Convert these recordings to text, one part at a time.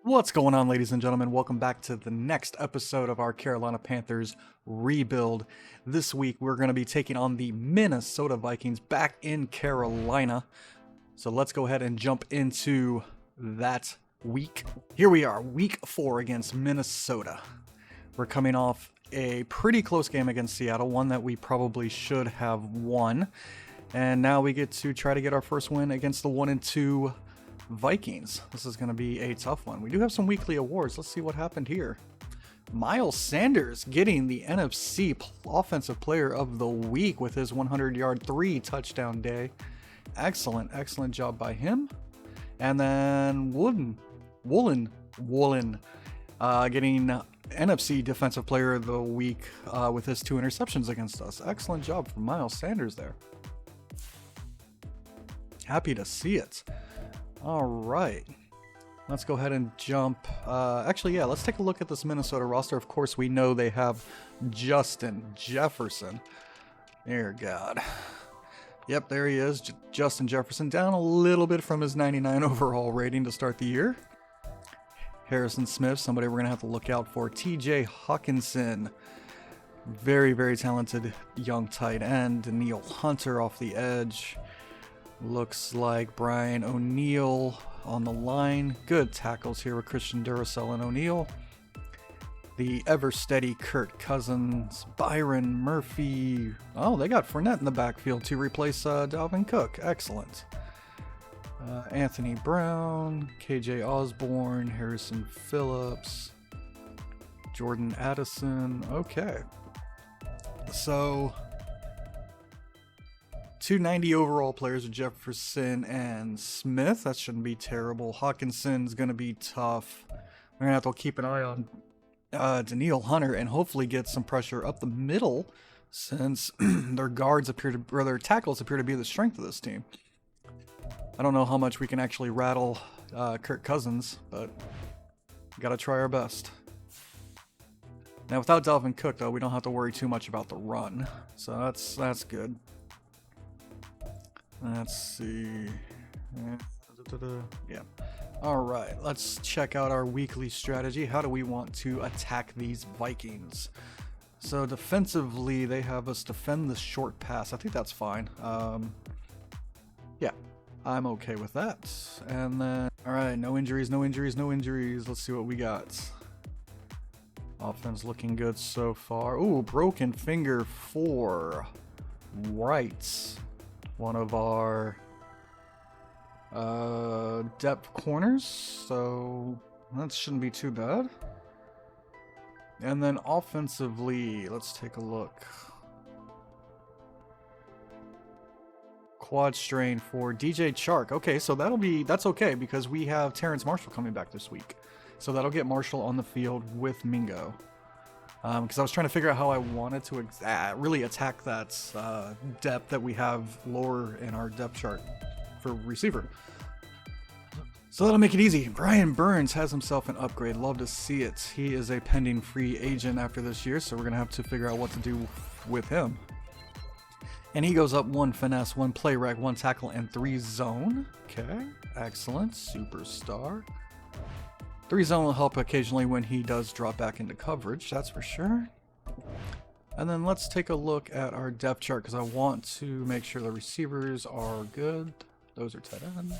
What's going on, ladies and gentlemen? Welcome back to the next episode of our Carolina Panthers rebuild. This week, we're going to be taking on the Minnesota Vikings back in Carolina. So let's go ahead and jump into that week. Here we are, week 4 against Minnesota. We're coming off a pretty close game against Seattle, one that we probably should have won. And now we get to try to get our first win against the 1-2 Vikings. This is going to be a tough one. We do have some weekly awards. Let's see what happened here. Miles Sanders getting the NFC Offensive Player of the Week with his 100-yard 3-touchdown day. Excellent job by him. And then Woolen getting NFC Defensive Player of the Week with his 2 interceptions against us. Excellent job from Miles Sanders there. Happy to see it. All right, let's go ahead and jump. Let's take a look at this Minnesota roster. Of course, we know they have Justin Jefferson. Dear God. Yep, there he is, Justin Jefferson, down a little bit from his 99 overall rating to start the year. Harrison Smith, somebody we're going to have to look out for. TJ Hawkinson, very talented young tight end. Daniil Hunter off the edge. Looks like Brian O'Neill on the line. Good tackles here with Christian Duracell and O'Neill. The ever-steady Kirk Cousins, Byron Murphy. Oh, they got Fournette in the backfield to replace Dalvin Cook. Excellent. Anthony Brown, KJ Osborne, Harrison Phillips, Jordan Addison. Okay. So 290 overall players with Jefferson and Smith. That shouldn't be terrible. Hawkinson's going to be tough. We're going to have to keep an eye on Daniil Hunter and hopefully get some pressure up the middle since their tackles appear to be the strength of this team. I don't know how much we can actually rattle Kirk Cousins, but we got to try our best. Now, without Dalvin Cook, though, we don't have to worry too much about the run. So that's good. Let's see. Yeah. All right. Let's check out our weekly strategy. How do we want to attack these Vikings? So defensively, they have us defend the short pass. I think that's fine. Yeah, I'm okay with that. And then, all right, no injuries. Let's see what we got. Offense looking good so far. Ooh, broken finger for Wright. One of our depth corners, so that shouldn't be too bad. And then offensively, let's take a look. Quad strain for DJ Chark. Okay, so that's okay because we have Terrence Marshall coming back this week. So that'll get Marshall on the field with Mingo. Because I was trying to figure out how I wanted to really attack that depth that we have lower in our depth chart for receiver. So that'll make it easy. Brian Burns has himself an upgrade. Love to see it. He is a pending free agent after this year, so we're going to have to figure out what to do with him. And he goes up 1 finesse, 1 play rec, 1 tackle, and 3 zone. Okay, excellent. Superstar. 3 zone will help occasionally when he does drop back into coverage, that's for sure. And then let's take a look at our depth chart because I want to make sure the receivers are good. Those are tight ends.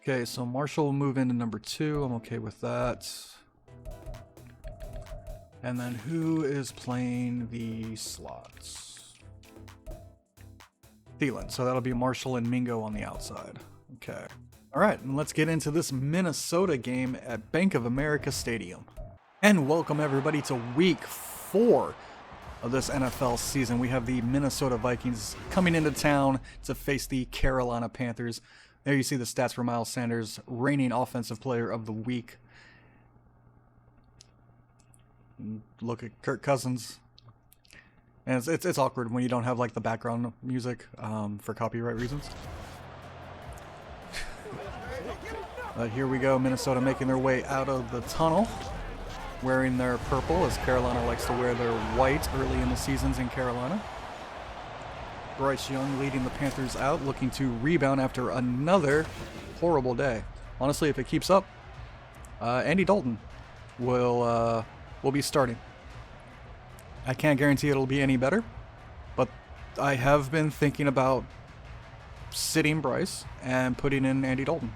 Okay, so Marshall will move into number 2. I'm okay with that. And then who is playing the slots? Thielen. So that'll be Marshall and Mingo on the outside. Okay. All right, and let's get into this Minnesota game at Bank of America Stadium. And welcome everybody to week 4 of this NFL season. We have the Minnesota Vikings coming into town to face the Carolina Panthers. There you see the stats for Miles Sanders, reigning offensive player of the week. Look at Kirk Cousins. And it's awkward when you don't have like the background music for copyright reasons. Here we go, Minnesota making their way out of the tunnel, wearing their purple, as Carolina likes to wear their white early in the seasons in Carolina. Bryce Young leading the Panthers out, looking to rebound after another horrible day. Honestly, if it keeps up, Andy Dalton will be starting. I can't guarantee it'll be any better, but I have been thinking about sitting Bryce and putting in Andy Dalton.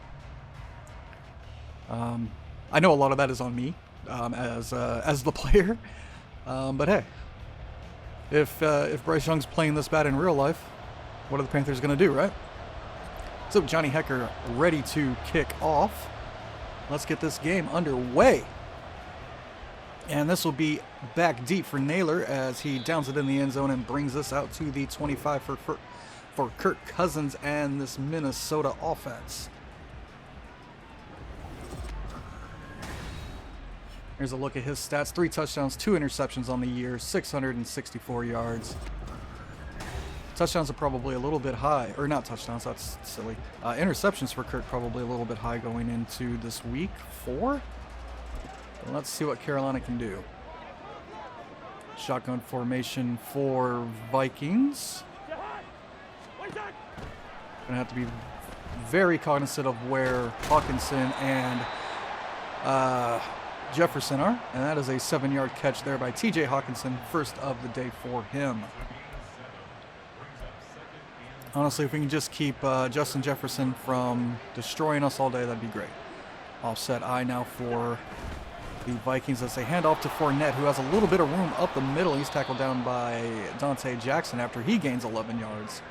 I know a lot of that is on me as the player, but hey, if Bryce Young's playing this bad in real life, what are the Panthers going to do, right? So Johnny Hekker ready to kick off. Let's get this game underway. And this will be back deep for Naylor as he downs it in the end zone and brings this out to the 25 for Kirk Cousins and this Minnesota offense. Here's a look at his stats. 3 touchdowns, 2 interceptions on the year, 664 yards. Touchdowns are probably a little bit high. Or not touchdowns, that's silly. Interceptions for Kirk probably a little bit high going into this week 4. But let's see what Carolina can do. Shotgun formation for Vikings. Gonna have to be very cognizant of where Hawkinson and Jefferson are, and that is a 7-yard catch there by TJ Hawkinson, first of the day for him. Honestly, if we can just keep Justin Jefferson from destroying us all day, that'd be great. Offset I now for the Vikings as they hand off to Fournette, who has a little bit of room up the middle. He's tackled down by Dante Jackson after he gains 11 yards.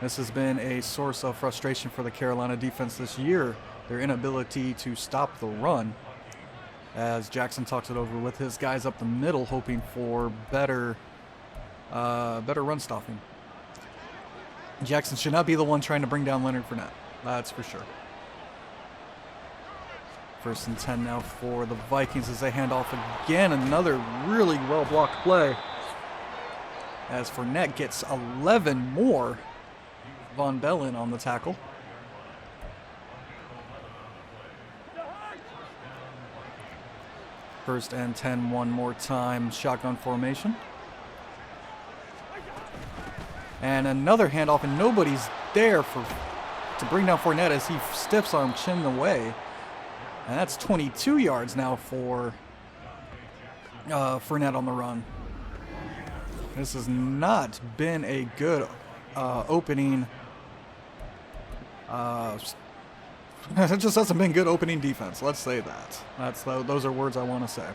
This has been a source of frustration for the Carolina defense this year, their inability to stop the run, as Jackson talks it over with his guys up the middle, hoping for better run stopping. Jackson should not be the one trying to bring down Leonard Fournette, that's for sure. 1st and 10 now for the Vikings as they hand off again. Another really well-blocked play as Fournette gets 11 more. Von Bellen on the tackle. First and 10 one more time. Shotgun formation. And another handoff, and nobody's there to bring down Fournette as he stiffs arm chin away. And that's 22 yards now for Fournette on the run. This has not been a good opening. It just hasn't been good opening defense. Let's say that. Those are words I want to say.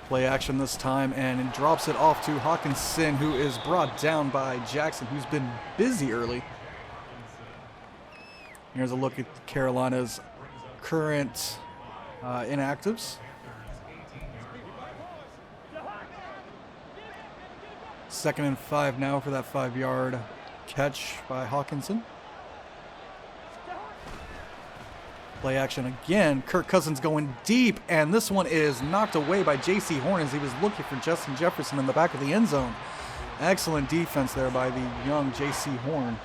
Play action this time, and it drops it off to Hawkinson, who is brought down by Jackson, who's been busy early. Here's a look at Carolina's current inactives. 2nd and 5 now for that 5-yard catch by Hawkinson. Play action again. Kirk Cousins going deep, and this one is knocked away by J.C. Horn as he was looking for Justin Jefferson in the back of the end zone. Excellent defense there by the young J.C. Horn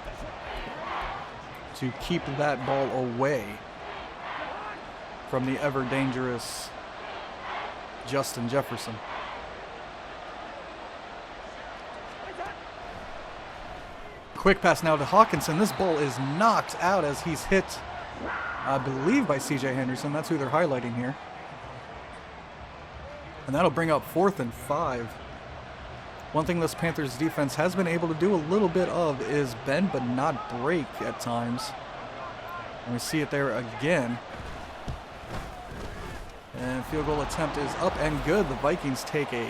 to keep that ball away from the ever-dangerous Justin Jefferson. Quick pass now to Hawkinson. This ball is knocked out as he's hit, I believe, by C.J. Henderson. That's who they're highlighting here. And that'll bring up 4th and 5. One thing this Panthers defense has been able to do a little bit of is bend but not break at times. And we see it there again. And field goal attempt is up and good. The Vikings take a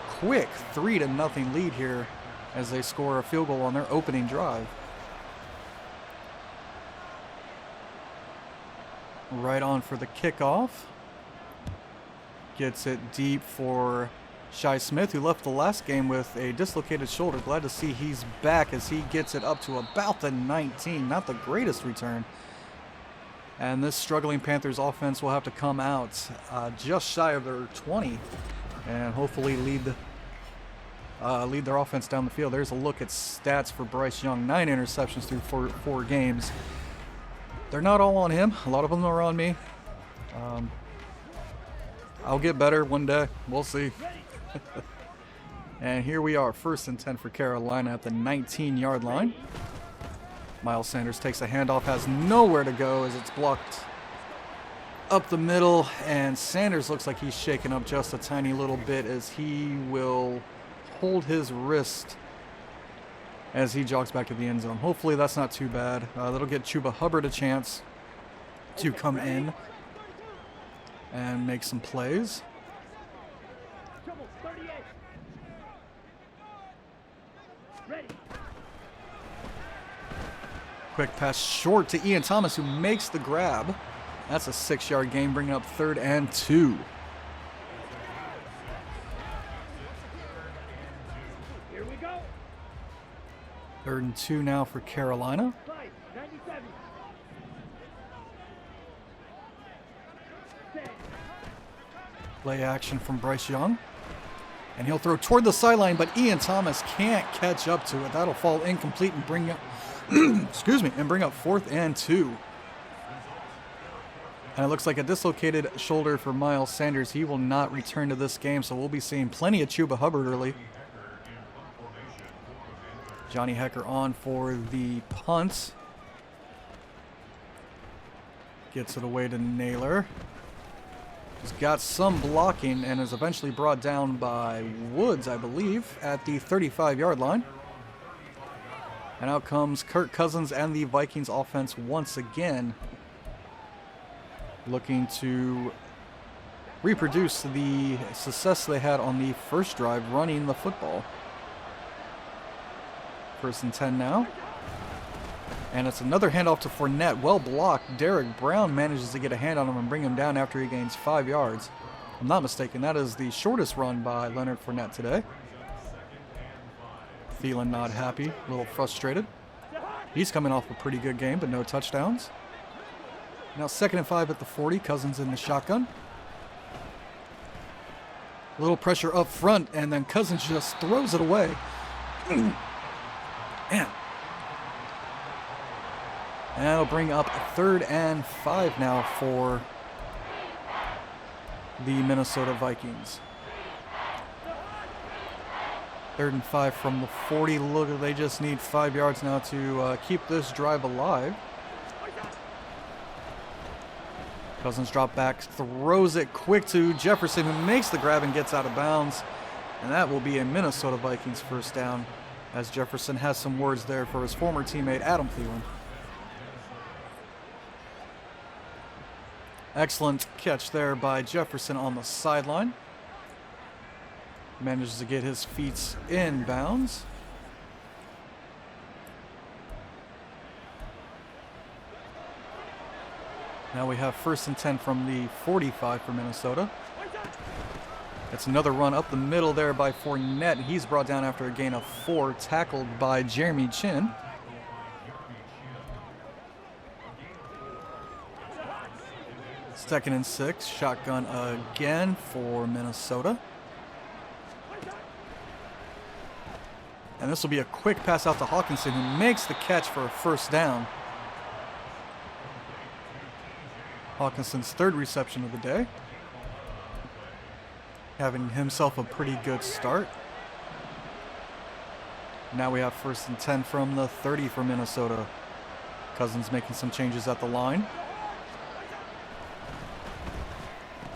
quick 3-0 lead here as they score a field goal on their opening drive. Right on for the kickoff. Gets it deep for Shi Smith, who left the last game with a dislocated shoulder. Glad to see he's back as he gets it up to about the 19. Not the greatest return. And this struggling Panthers offense will have to come out just shy of their 20 and hopefully lead their offense down the field. There's a look at stats for Bryce Young. 9 interceptions through four games. They're not all on him. A lot of them are on me. I'll get better one day. We'll see. And here we are, 1st and 10 for Carolina at the 19-yard line. Miles Sanders takes a handoff, has nowhere to go as it's blocked up the middle, and Sanders looks like he's shaken up just a tiny little bit as he will hold his wrist as he jogs back to the end zone. Hopefully that's not too bad. That'll get Chuba Hubbard a chance to come in and make some plays. Quick pass short to Ian Thomas, who makes the grab. That's a 6-yard gain, bringing up 3rd and 2. Here we go. 3rd and 2 now for Carolina. 97. Play action from Bryce Young. And he'll throw toward the sideline, but Ian Thomas can't catch up to it. That'll fall incomplete and bring up excuse me, and bring up 4th and 2. And it looks like a dislocated shoulder for Miles Sanders. He will not return to this game, so we'll be seeing plenty of Chuba Hubbard early. Johnny Hecker on for the punt. Gets it away to Naylor. He's got some blocking and is eventually brought down by Woods, I believe, at the 35-yard line. And out comes Kirk Cousins and the Vikings offense once again, looking to reproduce the success they had on the first drive running the football. 1st and 10 now. And it's another handoff to Fournette. Well blocked. Derek Brown manages to get a hand on him and bring him down after he gains 5 yards. If I'm not mistaken, that is the shortest run by Leonard Fournette today. Thielen not happy, a little frustrated. He's coming off a pretty good game, but no touchdowns. Now 2nd and 5 at the 40. Cousins in the shotgun. A little pressure up front, and then Cousins just throws it away. Man. And that'll bring up 3rd and 5 now for the Minnesota Vikings. 3rd and 5 from the 40. Look, they just need 5 yards now to keep this drive alive. Cousins drop back, throws it quick to Jefferson, who makes the grab and gets out of bounds. And that will be a Minnesota Vikings 1st down, as Jefferson has some words there for his former teammate Adam Thielen. Excellent catch there by Jefferson on the sideline. Manages to get his feet in bounds. Now we have 1st and 10 from the 45 for Minnesota. That's another run up the middle there by Fournette. He's brought down after a gain of 4, tackled by Jeremy Chin. Second and 6, shotgun again for Minnesota. And this will be a quick pass out to Hawkinson, who makes the catch for a 1st down. Hawkinson's 3rd reception of the day, having himself a pretty good start. Now we have 1st and 10 from the 30 for Minnesota. Cousins making some changes at the line.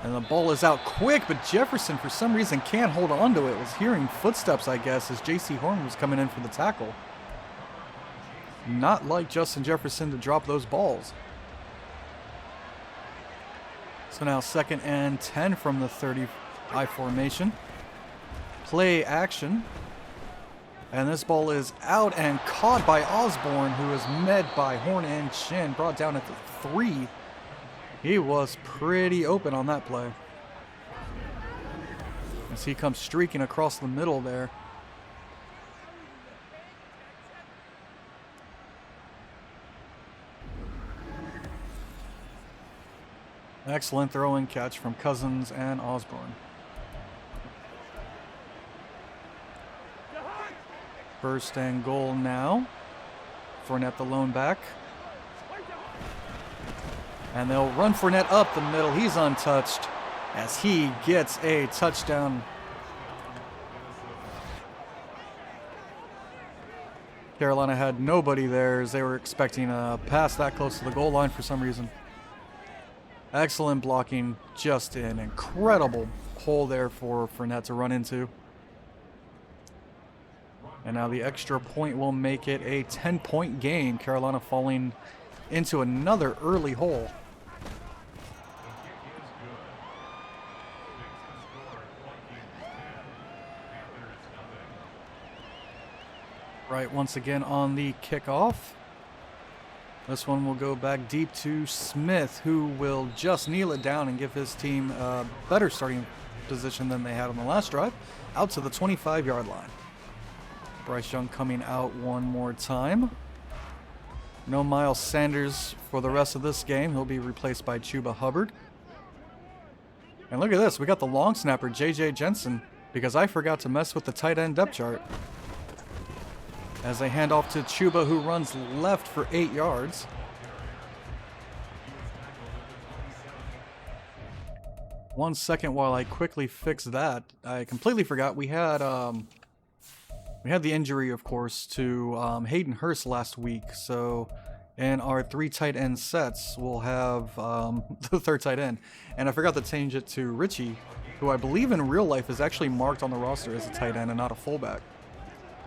And the ball is out quick, but Jefferson for some reason can't hold on to it. Was hearing footsteps, I guess, as J.C. Horn was coming in for the tackle. Not like Justin Jefferson to drop those balls. So now 2nd and 10 from the 30 I formation. Play action. And this ball is out and caught by Osborne, who is met by Horn and Chin, brought down at the 3. He was pretty open on that play, as he comes streaking across the middle there. Excellent throw and catch from Cousins and Osborne. 1st and goal now. Fournette the lone back. And they'll run Fournette up the middle. He's untouched as he gets a touchdown. Carolina had nobody there as they were expecting a pass that close to the goal line for some reason. Excellent blocking, just an incredible hole there for Fournette to run into. And now the extra point will make it a 10-point game. Carolina falling into another early hole. Right, once again on the kickoff. This one will go back deep to Smith, who will just kneel it down and give his team a better starting position than they had on the last drive, out to the 25-yard line. Bryce Young coming out one more time. No Miles Sanders for the rest of this game. He'll be replaced by Chuba Hubbard. And look at this. We got the long snapper, J.J. Jensen, because I forgot to mess with the tight end depth chart. As they hand off to Chuba, who runs left for 8 yards. One second while I quickly fix that. I completely forgot we had the injury, of course, to Hayden Hurst last week. So in our 3 tight end sets, we'll have the third tight end. And I forgot to change it to Richie, who I believe in real life is actually marked on the roster as a tight end and not a fullback.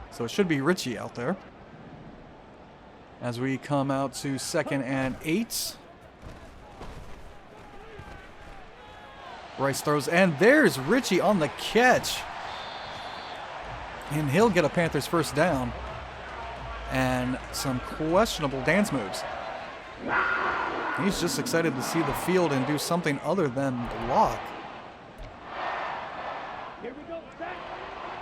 So it should be Richie out there. As we come out to 2nd and 8. Bryce throws, and there's Richie on the catch. And he'll get a Panthers first down. And some questionable dance moves. He's just excited to see the field and do something other than block. Here we go. Set.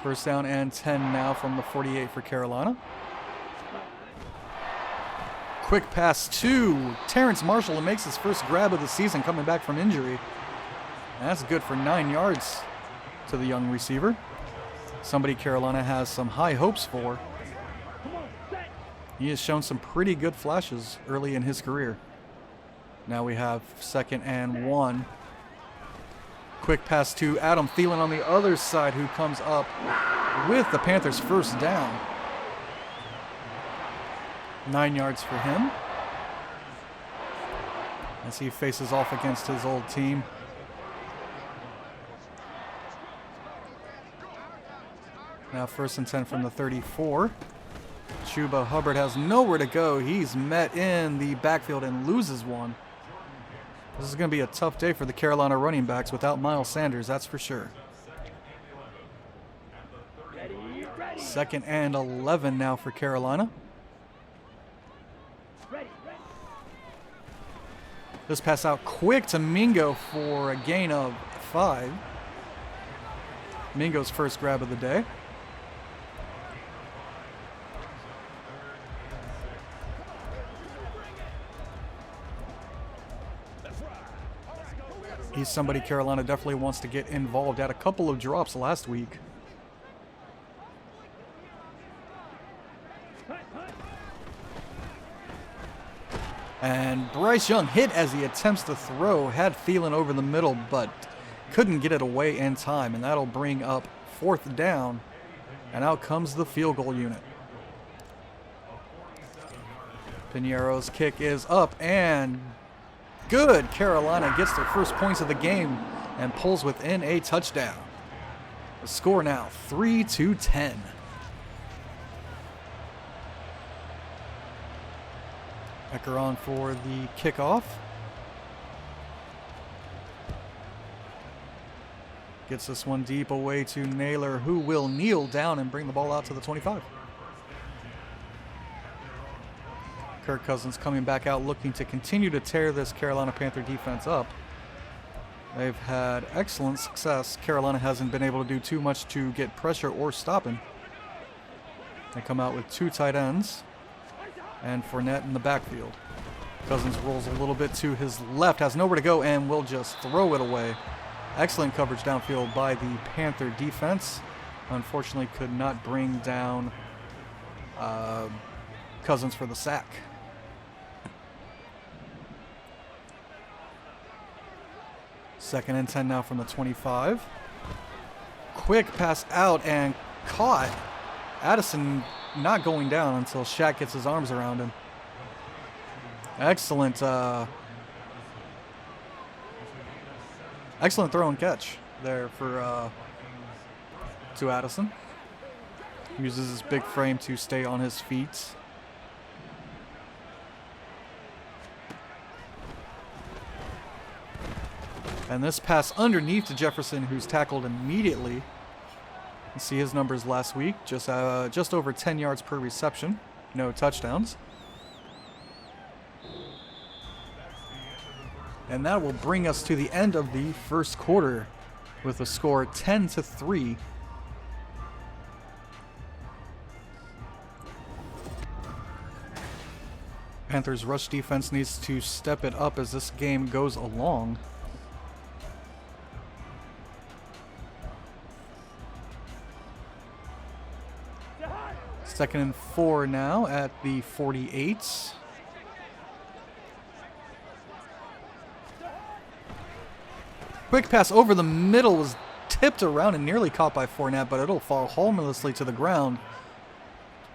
First down and 10 now from the 48 for Carolina. Quick pass to Terrence Marshall, and makes his first grab of the season coming back from injury. And that's good for 9 yards to the young receiver. Somebody Carolina has some high hopes for. Come on. Set. He has shown some pretty good flashes early in his career. Now we have 2nd and 1. Quick pass to Adam Thielen on the other side, who comes up with the Panthers first down. 9 yards for him as he faces off against his old team. Now 1st and 10 from the 34. Chuba Hubbard has nowhere to go. He's met in the backfield and loses one. This is going to be a tough day for the Carolina running backs without Miles Sanders, that's for sure. Ready. Ready. 2nd and 11 now for Carolina. Ready. Ready. This pass out quick to Mingo for a gain of 5. Mingo's first grab of the day. He's somebody Carolina definitely wants to get involved. Had a couple of drops last week. And Bryce Young hit as he attempts to throw. Had Thielen over the middle, but couldn't get it away in time. And that'll bring up 4th down. And out comes the field goal unit. Piñeiro's kick is up and good. Carolina gets their first points of the game and pulls within a touchdown. The score now 3-10. Ecker on for the kickoff. Gets this one deep away to Naylor, who will kneel down and bring the ball out to the 25. Kirk Cousins coming back out looking to continue to tear this Carolina Panther defense up. They've had excellent success. Carolina hasn't been able to do too much to get pressure or stop him. They come out with 2 tight ends and Fournette in the backfield. Cousins rolls a little bit to his left, has nowhere to go, and will just throw it away. Excellent coverage downfield by the Panther defense. Unfortunately, could not bring down Cousins for the sack. Second and 10 now from the 25. Quick pass out and caught. Addison not going down until Shaq gets his arms around him. Excellent, excellent throw and catch there for to Addison. Uses his big frame to stay on his feet. And this pass underneath to Jefferson, who's tackled immediately. You see his numbers last week, just over 10 yards per reception, no touchdowns. And that will bring us to the end of the first quarter with a score 10-3. Panthers rush defense needs to step it up as this game goes along. Second and 4 now at the 48. Quick pass over the middle was tipped around and nearly caught by Fournette, but it'll fall harmlessly to the ground.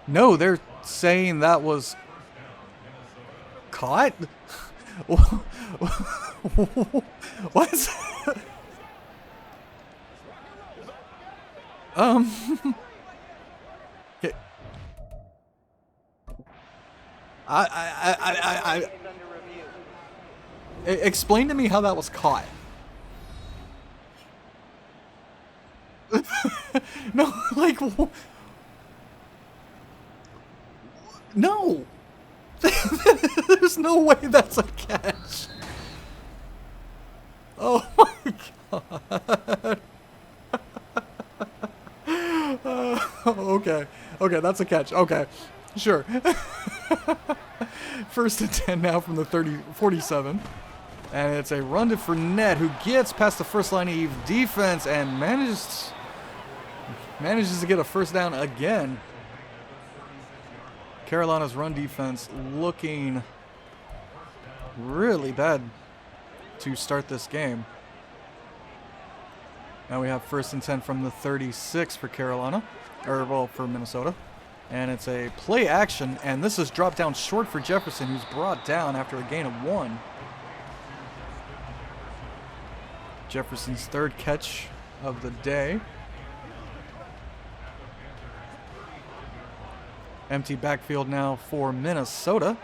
No, they're saying that was caught? What is that? Explain to me how that was caught. No, like, no. There's no way that's a catch. Oh my god. Okay. Okay, that's a catch. Okay. Sure. First and 10 now from the 47. And it's a run to Fournette, who gets past the first line of defense and manages to get a first down again. Carolina's run defense looking really bad to start this game. Now we have first and 10 from the 36 for Carolina, or well, for Minnesota. And it's a play action, and this is dropped down short for Jefferson, who's brought down after a gain of 1. Jefferson's third catch of the day. Empty backfield now for Minnesota.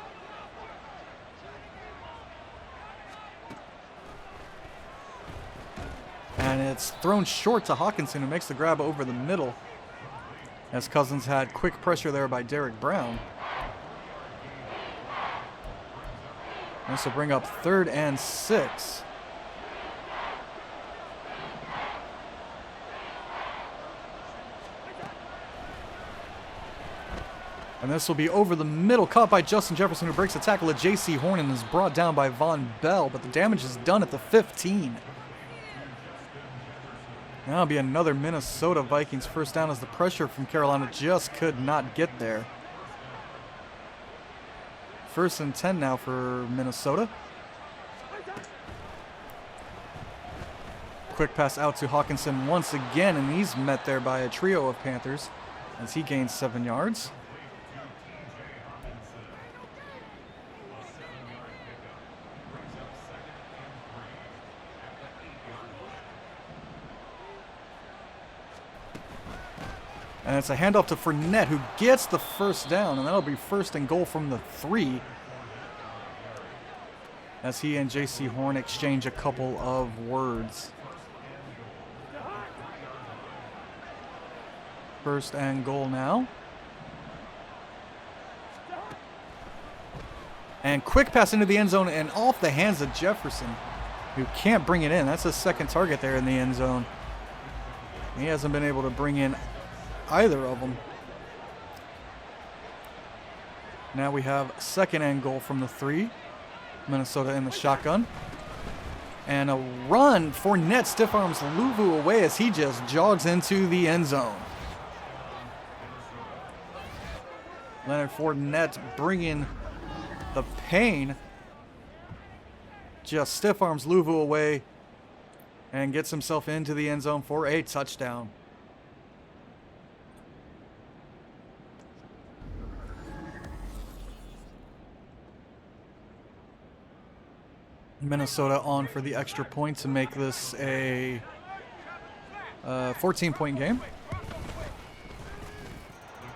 And it's thrown short to Hawkinson, who makes the grab over the middle, as Cousins had quick pressure there by Derek Brown. This will bring up 3rd and 6. And this will be over the middle, caught by Justin Jefferson, who breaks a tackle at J.C. Horn and is brought down by Von Bell, but the damage is done at the 15. That'll be another Minnesota Vikings first down, as the pressure from Carolina just could not get there. First and 10 now for Minnesota. Quick pass out to Hawkinson once again, and he's met there by a trio of Panthers as he gains 7 yards. And it's a handoff to Fournette, who gets the first down, and that'll be first and goal from the 3. As he and J.C. Horn exchange a couple of words. First and goal now. And quick pass into the end zone and off the hands of Jefferson, who can't bring it in. That's his second target there in the end zone. He hasn't been able to bring in either of them. Now we have second and goal from the 3. Minnesota in the shotgun. And a run. Fournette stiff arms Luvu away as he just jogs into the end zone. Leonard Fournette bringing the pain. Just stiff arms Luvu away and gets himself into the end zone for a touchdown. Minnesota on for the extra point to make this a 14-point game.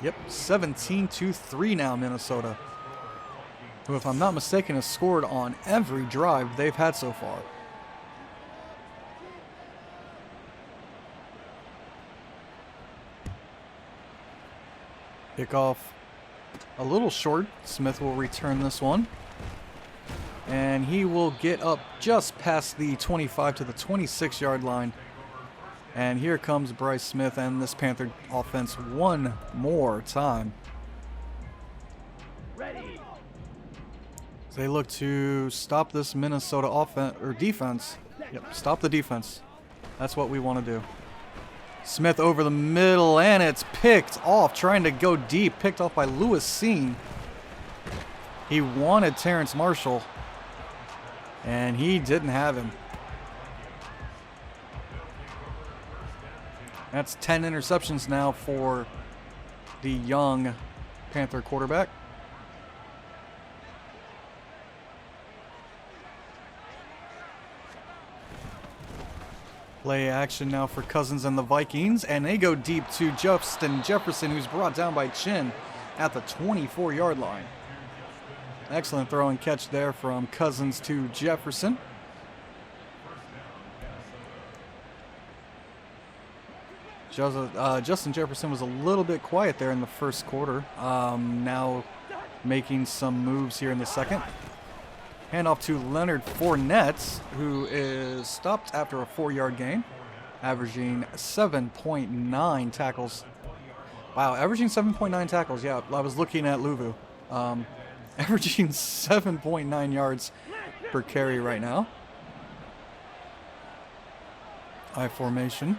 Yep, 17-3 now, Minnesota, who, if I'm not mistaken, has scored on every drive they've had so far. Kickoff a little short. Smith will return this one. And he will get up just past the 25 to the 26-yard line. And here comes Bryce Smith and this Panther offense one more time. Ready. They look to stop this Minnesota offense or defense. Yep, stop the defense. That's what we want to do. Smith over the middle, and it's picked off, trying to go deep. Picked off by Lewis Seen. He wanted Terrence Marshall, and he didn't have him. That's 10 interceptions now for the young Panther quarterback. Play action now for Cousins and the Vikings, and they go deep to Justin Jefferson, who's brought down by Chin at the 24-yard line. Excellent throw and catch there from Cousins to Jefferson. Justin Jefferson was a little bit quiet there in the first quarter. Now making some moves here in the second. Handoff to Leonard Fournette, who is stopped after a 4-yard gain, averaging 7.9 tackles. Wow, averaging 7.9 tackles. Yeah, I was looking at Luvu. Averaging 7.9 yards per carry right now. I formation.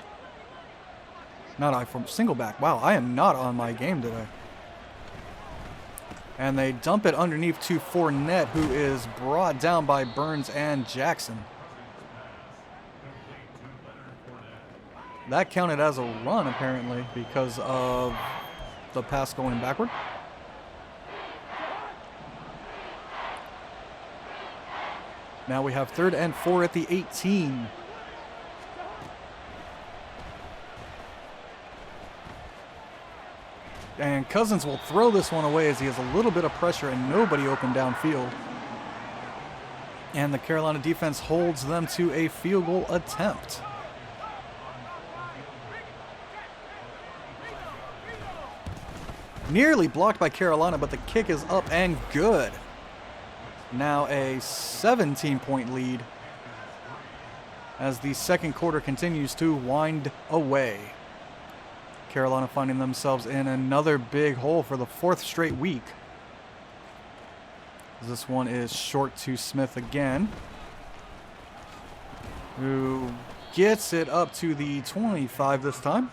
Not I form, single back. Wow, I am not on my game today. And they dump it underneath to Fournette, who is brought down by Burns and Jackson. That counted as a run, apparently, because of the pass going backward. Now we have 3rd and 4 at the 18. And Cousins will throw this one away as he has a little bit of pressure and nobody open downfield. And the Carolina defense holds them to a field goal attempt. Nearly blocked by Carolina, but the kick is up and good. Now a 17-point lead as the second quarter continues to wind away. Carolina finding themselves in another big hole for the 4th straight week. This one is short to Smith again, who gets it up to the 25 this time.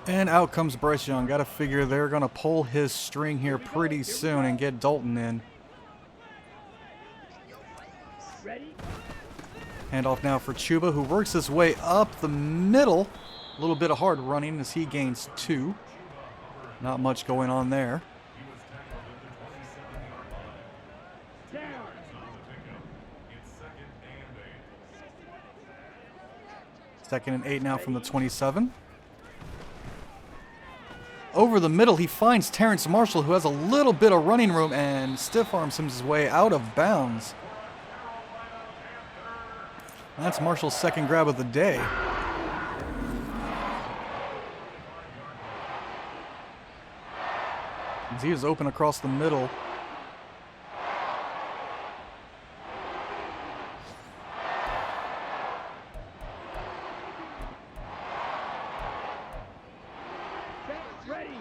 And out comes Bryce Young. Got to figure they're going to pull his string here pretty soon and get Dalton in. Handoff now for Chuba, who works his way up the middle. A little bit of hard running as he gains 2. Not much going on there. Second and 8 now from the 27. Over the middle, he finds Terrence Marshall, who has a little bit of running room and stiff arms his way out of bounds. That's Marshall's second grab of the day. He is open across the middle.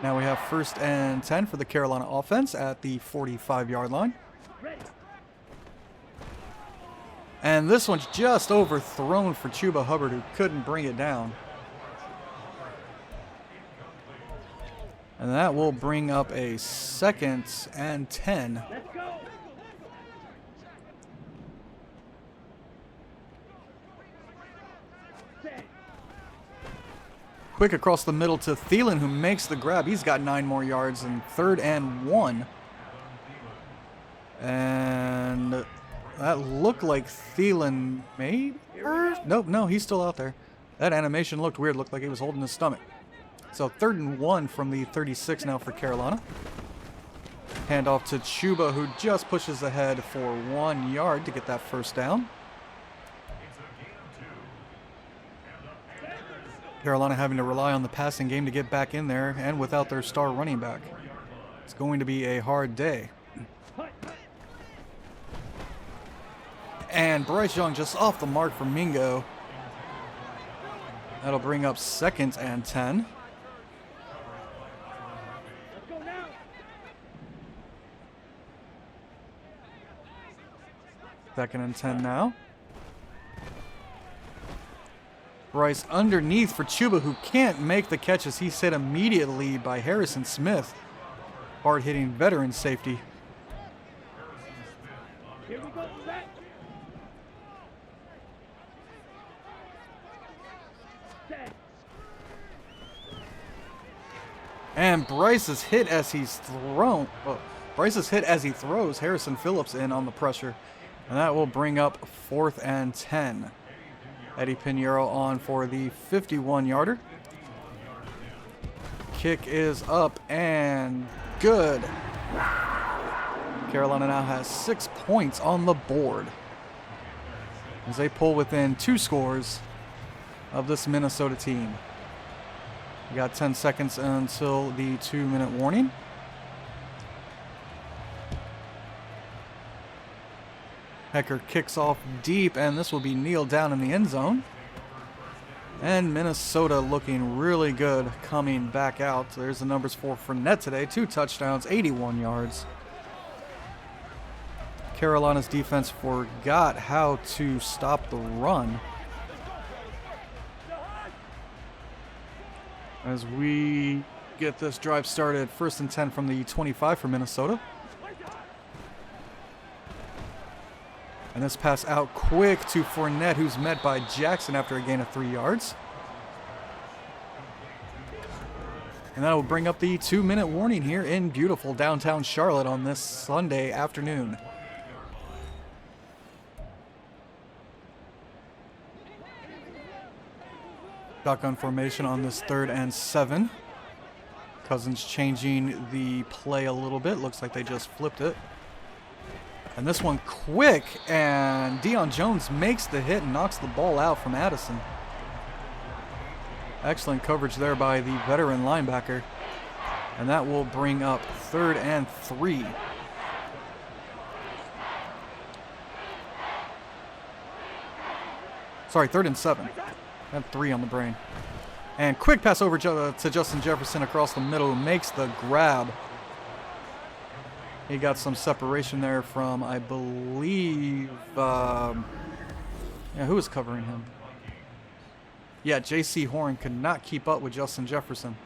Now we have 1st and 10 for the Carolina offense at the 45-yard line. And this one's just overthrown for Chuba Hubbard, who couldn't bring it down. And that will bring up a 2nd and 10. Let's go. Quick across the middle to Thielen, who makes the grab. He's got 9 more yards and 3rd and 1. And That looked like Thielen, maybe? Nope, no, he's still out there. That animation looked weird. Looked like he was holding his stomach. So 3rd and 1 from the 36 now for Carolina. Handoff to Chuba, who just pushes ahead for 1 yard to get that first down. Carolina having to rely on the passing game to get back in there, and without their star running back. It's going to be a hard day. And Bryce Young just off the mark for Mingo. That'll bring up 2nd and 10. Let's go now. 2nd and 10 now. Bryce underneath for Chuba, who can't make the catches. He's hit immediately by Harrison Smith. Hard-hitting veteran safety. Here we go, set. Set. And Bryce is hit as he's thrown. Oh, Bryce is hit as he throws Harrison Phillips in on the pressure. And that will bring up 4th and 10. Eddie Pinheiro on for the 51-yarder. Kick is up and good. Carolina now has 6 points on the board as they pull within 2 scores of this Minnesota team. We got 10 seconds until the 2-minute warning. Hecker kicks off deep, and this will be kneeled down in the end zone. And Minnesota looking really good coming back out. There's the numbers for Fournette today. 2 touchdowns, 81 yards. Carolina's defense forgot how to stop the run. As we get this drive started, 1st and 10 from the 25 for Minnesota. And this pass out quick to Fournette, who's met by Jackson after a gain of 3 yards. And that will bring up the 2-minute warning here in beautiful downtown Charlotte on this Sunday afternoon. Shotgun formation on this 3rd and 7. Cousins changing the play a little bit. Looks like they just flipped it. And this one quick, and Deion Jones makes the hit and knocks the ball out from Addison. Excellent coverage there by the veteran linebacker. And that will bring up 3rd and 3. Sorry, 3rd and 7. I had 3 on the brain. And quick pass over to Justin Jefferson across the middle, who makes the grab. He got some separation there from, I believe, who was covering him? Yeah, J.C. Horn could not keep up with Justin Jefferson.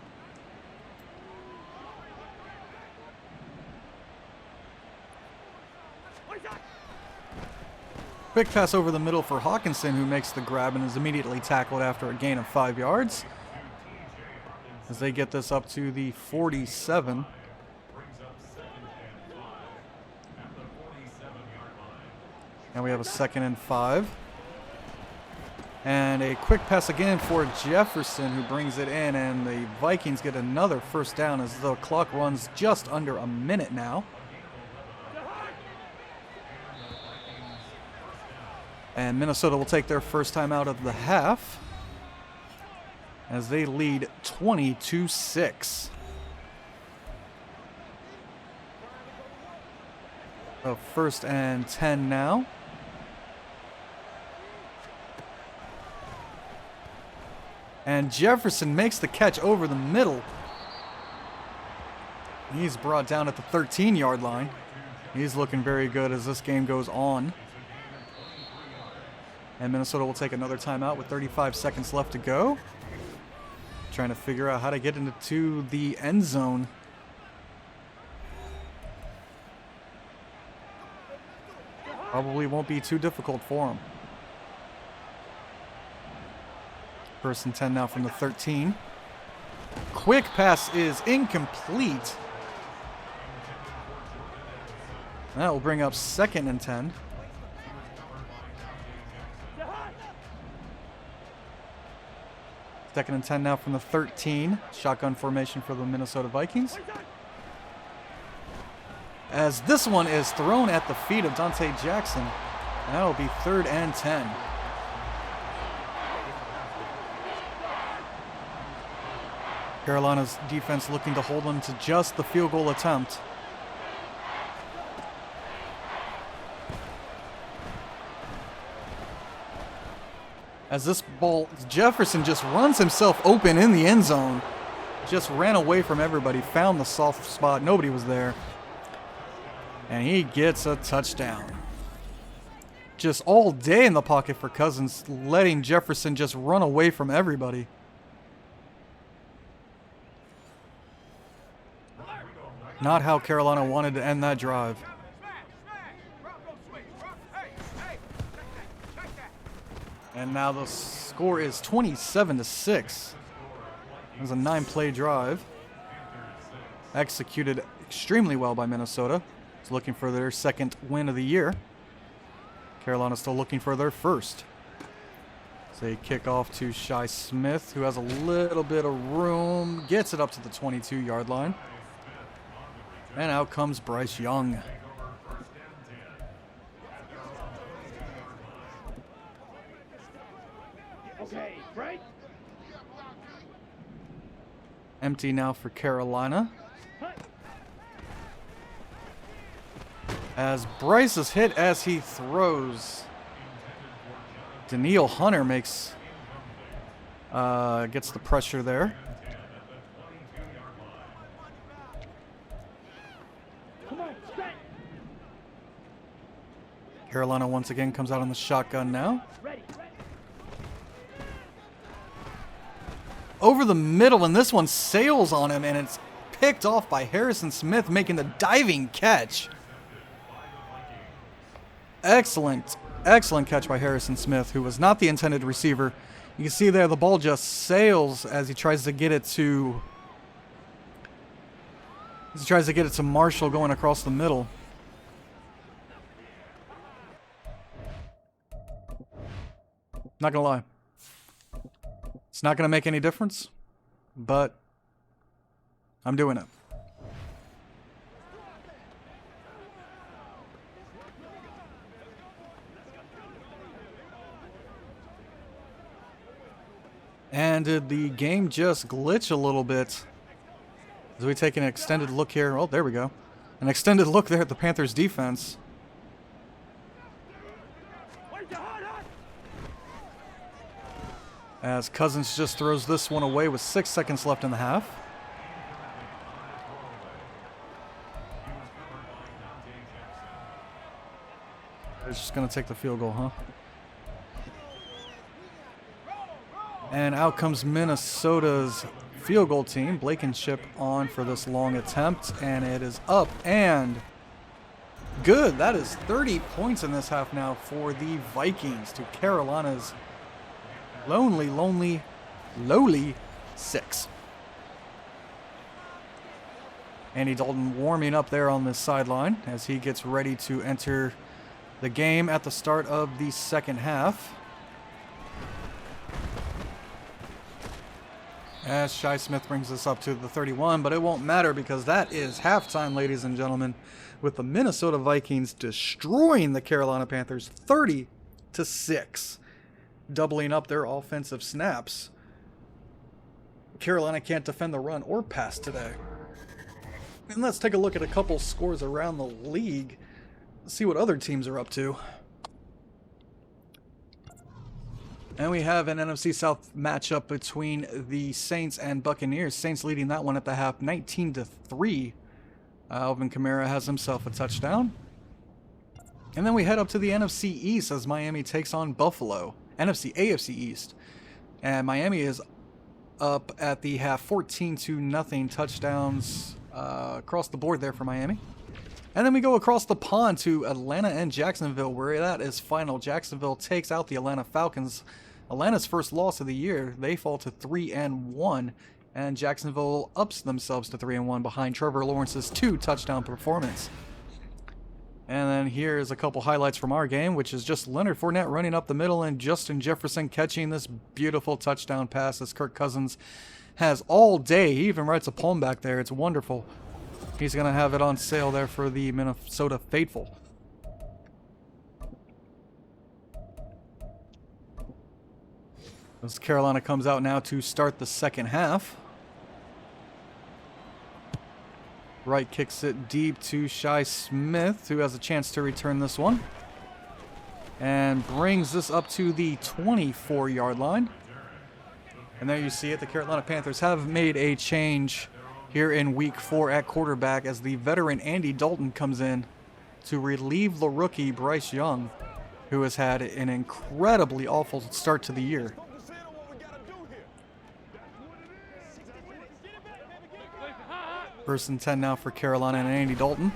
Quick pass over the middle for Hawkinson, who makes the grab and is immediately tackled after a gain of 5 yards. As they get this up to the 47. And we have a 2nd and 5. And a quick pass again for Jefferson, who brings it in, and the Vikings get another first down as the clock runs just under a minute now. And Minnesota will take their first time out of the half as they lead 20-6. So 1st and 10 now. And Jefferson makes the catch over the middle. He's brought down at the 13-yard line. He's looking very good as this game goes on. And Minnesota will take another timeout with 35 seconds left to go. Trying to figure out how to get into the end zone. Probably won't be too difficult for them. 1st and 10 now from the 13. Quick pass is incomplete. And that will bring up 2nd and 10. Second and 10 now from the 13. Shotgun formation for the Minnesota Vikings. As this one is thrown at the feet of Dante Jackson. And that'll be 3rd and 10. Carolina's defense looking to hold them to just the field goal attempt. As this ball, Jefferson just runs himself open in the end zone. Just ran away from everybody, found the soft spot, nobody was there. And he gets a touchdown. Just all day in the pocket for Cousins, letting Jefferson just run away from everybody. Not how Carolina wanted to end that drive. And now the score is 27-6. It was a 9-play drive. Executed extremely well by Minnesota. It's looking for their 2nd win of the year. Carolina still looking for their 1st. So they kick off to Shi Smith, who has a little bit of room. Gets it up to the 22-yard line. And out comes Bryce Young. Okay, right? Empty now for Carolina. As Bryce is hit as he throws. Daniil Hunter makes gets the pressure there. Come on, set. Carolina once again comes out on the shotgun now. Ready. Over the middle, and this one sails on him, and it's picked off by Harrison Smith, making the diving catch. Excellent catch by Harrison Smith, who was not the intended receiver. You can see there the ball just sails as he tries to get it to Marshall going across the middle. Not gonna lie. It's not going to make any difference, but I'm doing it. And did the game just glitch a little bit? As we take an extended look here. Oh, there we go. An extended look there at the Panthers defense. As Cousins just throws this one away with 6 seconds left in the half. They're just going to take the field goal, huh? And out comes Minnesota's field goal team. Blankenship on for this long attempt, and it is up and good. That is 30 points in this half now for the Vikings to Carolina's lowly 6. Andy Dalton warming up there on the sideline as he gets ready to enter the game at the start of the second half. As Shi Smith brings this up to the 31, but it won't matter because that is halftime, ladies and gentlemen, with the Minnesota Vikings destroying the Carolina Panthers 30-6. Doubling up their offensive snaps. Carolina can't defend the run or pass today. And let's take a look at a couple scores around the league. See what other teams are up to. And we have an NFC South matchup between the Saints and Buccaneers. Saints leading that one at the half 19-3. Alvin Kamara has himself a touchdown. And then we head up to the NFC East as Miami takes on Buffalo. AFC East. And Miami is up at the half 14-0 touchdowns across the board there for Miami. And then we go across the pond to Atlanta and Jacksonville, where that is final. Jacksonville takes out the Atlanta Falcons. Atlanta's first loss of the year. They fall to 3-1, and Jacksonville ups themselves to 3-1 behind Trevor Lawrence's 2-touchdown performance. And then here's a couple highlights from our game, which is just Leonard Fournette running up the middle and Justin Jefferson catching this beautiful touchdown pass as Kirk Cousins has all day. He even writes a poem back there. It's wonderful. He's going to have it on sale there for the Minnesota faithful. As Carolina comes out now to start the second half. Wright kicks it deep to Shi Smith, who has a chance to return this one. And brings this up to the 24-yard line. And there you see it. The Carolina Panthers have made a change here in Week 4 at quarterback as the veteran Andy Dalton comes in to relieve the rookie Bryce Young, who has had an incredibly awful start to the year. First and 10 now for Carolina and Andy Dalton.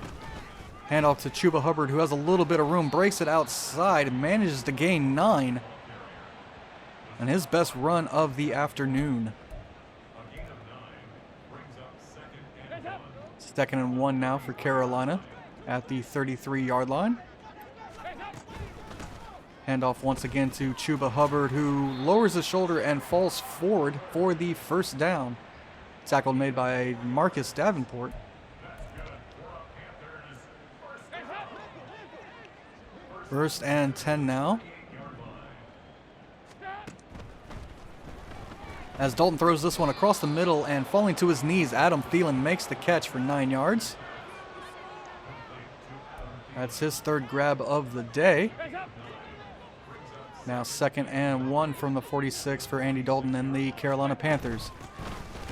Handoff to Chuba Hubbard, who has a little bit of room, breaks it outside, and manages to gain 9. And his best run of the afternoon. Second and 1 now for Carolina at the 33-yard line. Handoff once again to Chuba Hubbard, who lowers his shoulder and falls forward for the first down. Tackle made by Marcus Davenport. First and 10 now. As Dalton throws this one across the middle and falling to his knees, Adam Thielen makes the catch for 9 yards. That's his third grab of the day. Now second and 1 from the 46 for Andy Dalton and the Carolina Panthers.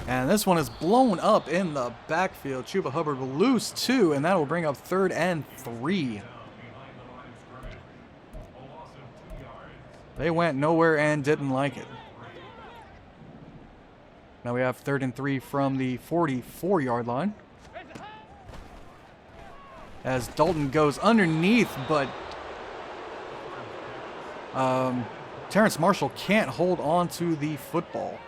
And this one is blown up in the backfield. Chuba Hubbard will lose 2, and that will bring up third and 3. They went nowhere and didn't like it. Now we have third and 3 from the 44-yard line. As Dalton goes underneath, but Terrence Marshall can't hold on to the football.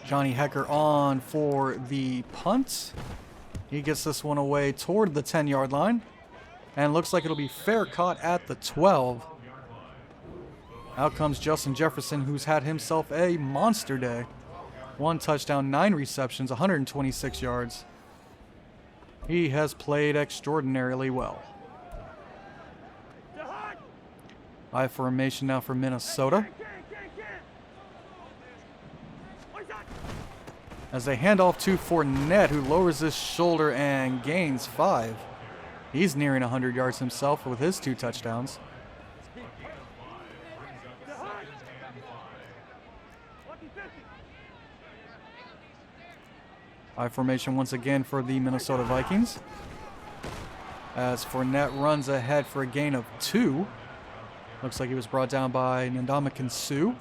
Johnny Hecker on for the punt. He gets this one away toward the 10-yard line. And looks like it'll be fair caught at the 12. Out comes Justin Jefferson, who's had himself a monster day. 1 touchdown, 9 receptions, 126 yards. He has played extraordinarily well. I formation now for Minnesota. As they hand off to Fournette, who lowers his shoulder and gains 5. He's nearing 100 yards himself with his 2 touchdowns. I formation once again for the Minnesota Vikings. As Fournette runs ahead for a gain of 2. Looks like he was brought down by Ndamukong Suh.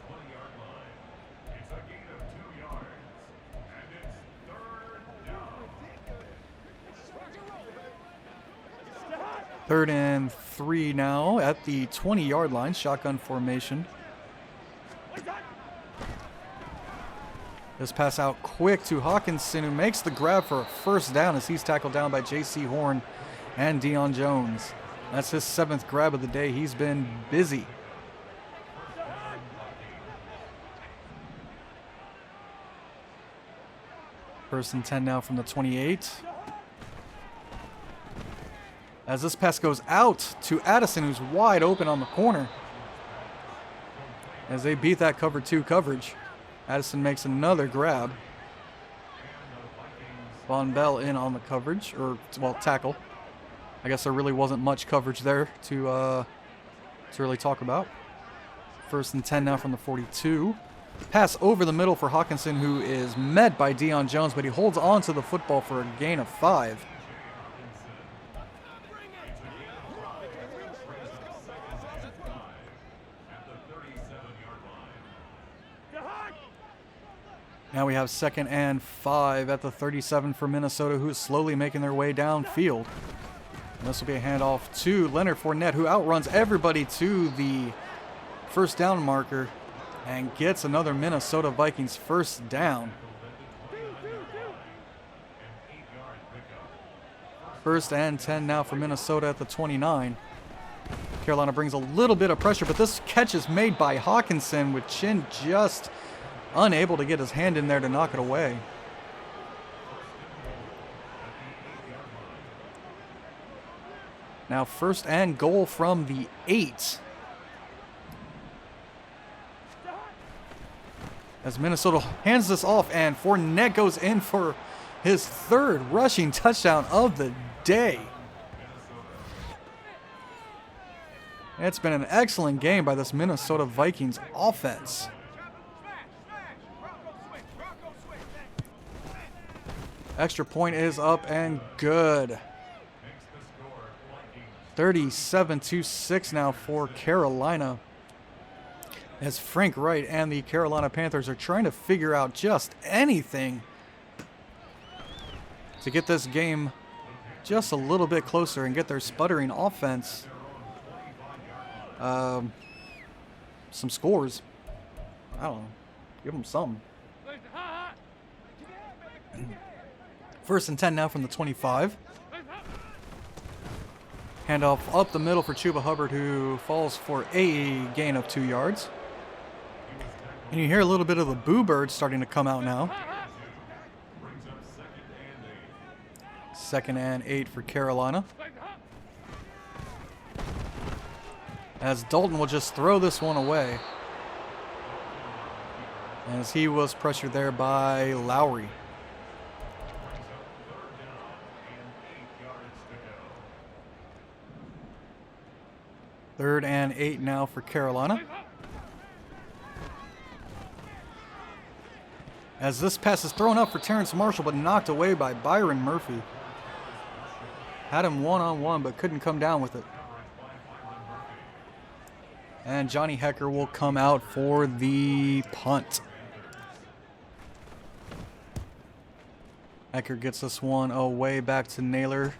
Third and 3 now at the 20-yard line. Shotgun formation. This pass out quick to Hawkinson, who makes the grab for a first down as he's tackled down by J.C. Horn and Deion Jones. That's his 7th grab of the day. He's been busy. First and 10 now from the 28. As this pass goes out to Addison, who's wide open on the corner. As they beat that cover 2 coverage. Addison makes another grab. Von Bell in on the coverage, or, well, tackle. I guess there really wasn't much coverage there to really talk about. First and 10 now from the 42. Pass over the middle for Hawkinson, who is met by Deion Jones, but he holds on to the football for a gain of 5. Now we have second and 5 at the 37 for Minnesota, who is slowly making their way downfield. And this will be a handoff to Leonard Fournette, who outruns everybody to the first down marker and gets another Minnesota Vikings first down. First and 10 now for Minnesota at the 29. Carolina brings a little bit of pressure, but this catch is made by Hawkinson with Chin just unable to get his hand in there to knock it away. Now first and goal from the 8. As Minnesota hands this off, and Fournette goes in for his third rushing touchdown of the day. It's been an excellent game by this Minnesota Vikings offense. Extra point is up and good. 37-6 now for Carolina, as Frank Wright and the Carolina Panthers are trying to figure out just anything to get this game just a little bit closer and get their sputtering offense some scores. I don't know. Give them something. First and 10 now from the 25. Handoff up the middle for Chuba Hubbard, who falls for a gain of 2 yards. And you hear a little bit of the boo bird starting to come out now. Second and 8 for Carolina. As Dalton will just throw this one away, as he was pressured there by Lowry. Third and 8 now for Carolina. As this pass is thrown up for Terrence Marshall, but knocked away by Byron Murphy. Had him one-on-one, but couldn't come down with it. And Johnny Hecker will come out for the punt. Hecker gets this one away back to Naylor.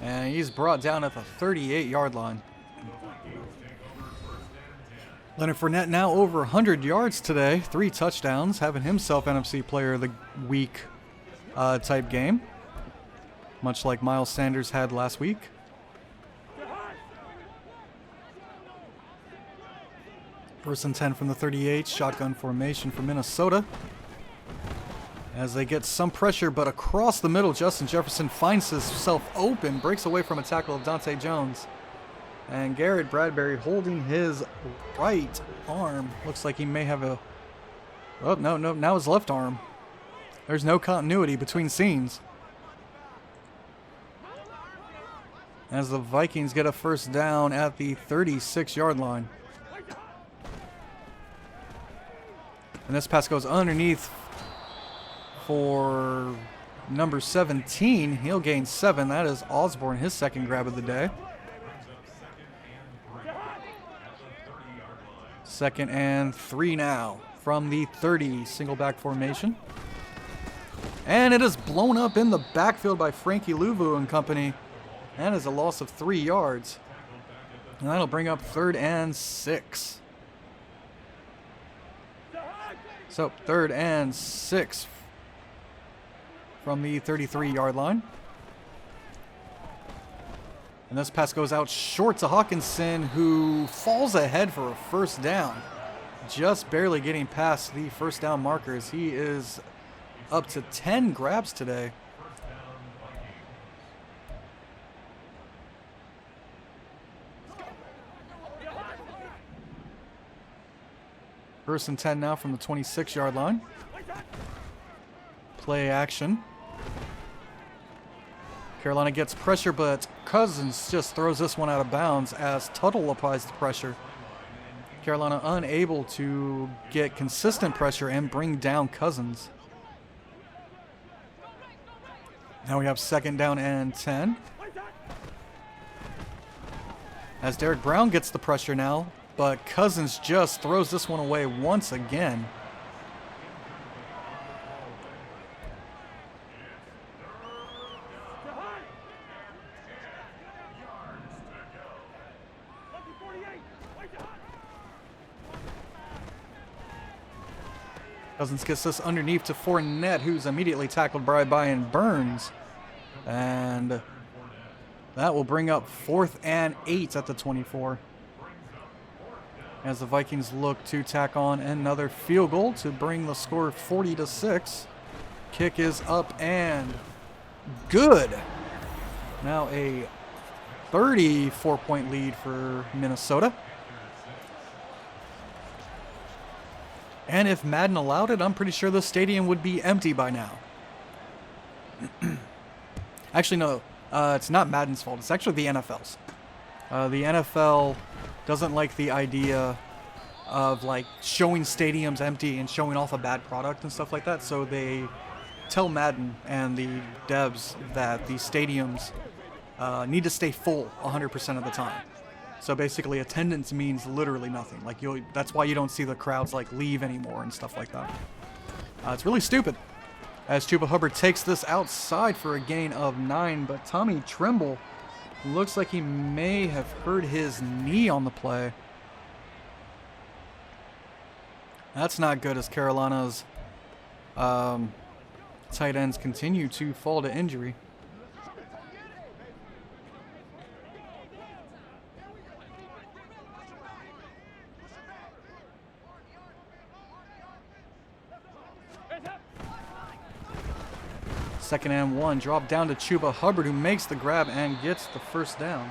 And he's brought down at the 38-yard line. Leonard Fournette now over 100 yards today. 3 touchdowns, having himself NFC Player of the Week type game. Much like Miles Sanders had last week. First and 10 from the 38. Shotgun formation for Minnesota. As they get some pressure, but across the middle, Justin Jefferson finds himself open, breaks away from a tackle of Dante Jones. And Garrett Bradbury holding his right arm. Looks like he may have a... Oh, no, now his left arm. There's no continuity between scenes. As the Vikings get a first down at the 36-yard line. And this pass goes underneath for number 17. He'll gain 7. That is Osborne, his second grab of the day. Second and 3 now from the 30, single back formation. And it is blown up in the backfield by Frankie Louvu and company. That is a loss of 3 yards. And that'll bring up 3rd and 6. So 3rd and 6 from the 33-yard line. And this pass goes out short to Hawkinson, who falls ahead for a first down. Just barely getting past the first down markers. He is up to 10 grabs today. First and 10 now from the 26-yard line. Play action. Carolina gets pressure, but Cousins just throws this one out of bounds as Tuttle applies the pressure. Carolina unable to get consistent pressure and bring down Cousins. Now we have 2nd down and 10. As Derek Brown gets the pressure now, but Cousins just throws this one away once again. Cousins gets this underneath to Fournette, who's immediately tackled by Brian Burns. And that will bring up 4th and 8 at the 24. As the Vikings look to tack on another field goal to bring the score 40-6. Kick is up and good. Now a 34-point lead for Minnesota. And if Madden allowed it, I'm pretty sure the stadium would be empty by now. Actually, no. It's not Madden's fault. It's actually the NFL's. The NFL doesn't like the idea of like showing stadiums empty and showing off a bad product and stuff like that. So they tell Madden and the devs that the stadiums need to stay full 100% of the time. So basically, attendance means literally nothing. Like that's why you don't see the crowds like leave anymore and stuff like that. It's really stupid. As Chuba Hubbard takes this outside for a gain of 9, but Tommy Tremble looks like he may have hurt his knee on the play. That's not good as Carolina's tight ends continue to fall to injury. Second and 1, drop down to Chuba Hubbard, who makes the grab and gets the first down.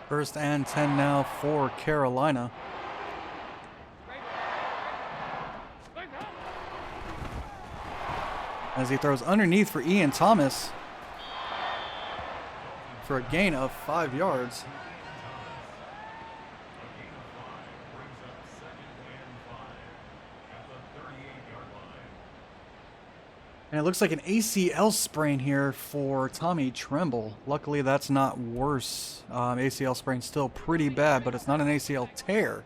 First and 10 now for Carolina. As he throws underneath for Ian Thomas for a gain of 5 yards. And it looks like an ACL sprain here for Tommy Tremble. Luckily, that's not worse. ACL sprain still pretty bad, but it's not an ACL tear.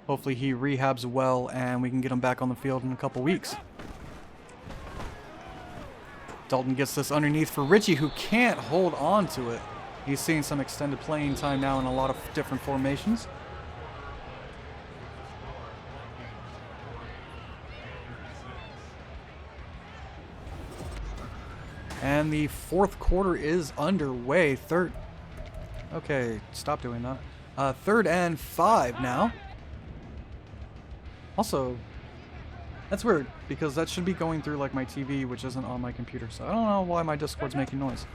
Hopefully he rehabs well and we can get him back on the field in a couple weeks. Dalton gets this underneath for Richie, who can't hold on to it. He's seeing some extended playing time now in a lot of different formations. And the fourth quarter is underway. Okay, stop doing that. 3rd and 5 now. Also, that's weird, because that should be going through like my TV, which isn't on my computer. So I don't know why my Discord's making noise.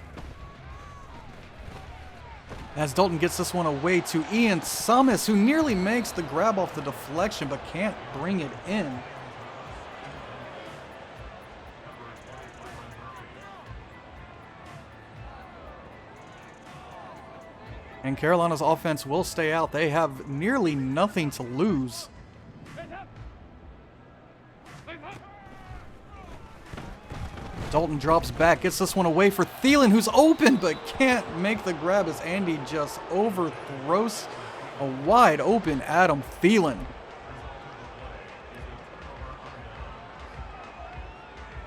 As Dalton gets this one away to Ian Thomas, who nearly makes the grab off the deflection, but can't bring it in. And Carolina's offense will stay out. They have nearly nothing to lose. Dalton drops back, gets this one away for Thielen, who's open but can't make the grab as Andy just overthrows a wide open Adam Thielen.